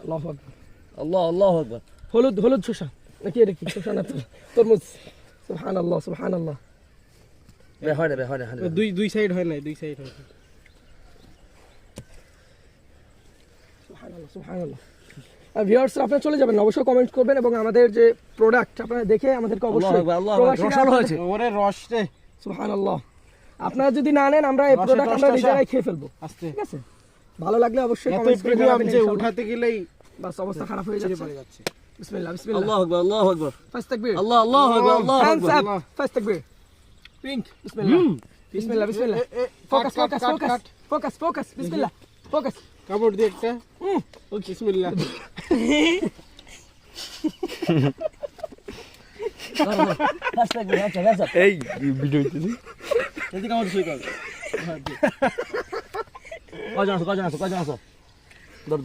আল্লাহু আকবার। আল্লাহু আকবার। হলুদ শসা নাকি এটা কি শসা না তরমুজ সুবহানাল্লাহ সুবহানাল্লাহ হয় দুই সাইড হয় না দুই সাইড হয় সুবহানাল্লাহ সুবহানাল্লাহ আর ভিউয়ার্স আপনারা চলে যাবেন অবশ্যই কমেন্ট করবেন এবং আমাদের যে প্রোডাক্ট আপনারা দেখে আমাদেরকে অবশ্যই রসাল হয়েছে ওরে রস রে সুবহানাল্লাহ আপনারা যদি না নেন আমরা এই প্রোডাক্ট আমরা নিজেরাই খেয়ে ফেলবো আস্তে ঠিক আছে ভালো লাগলে অবশ্যই এত কমেন্ট করে প্রিমিয়াম জানাবেন যে ইনশাআল্লাহ। উঠাতে গেলেই বাস অবস্থা খারাপ হয়ে যাচ্ছে বিসমিল্লাহ বিসমিল্লাহ আল্লাহু আকবার। ফার্স্ট তাকবীর আল্লাহু আকবার। hands up ফার্স্ট তাকবীর পিঙ্ক বিসমিল্লাহ বিসমিল্লাহ ফোকাস বিসমিল্লাহ ফোকাস কাপড় দিয়ে একটা বিসমিল্লাহ এই ভিডিও দিছি এদিকে আমাদের সই কর কজন আছো দর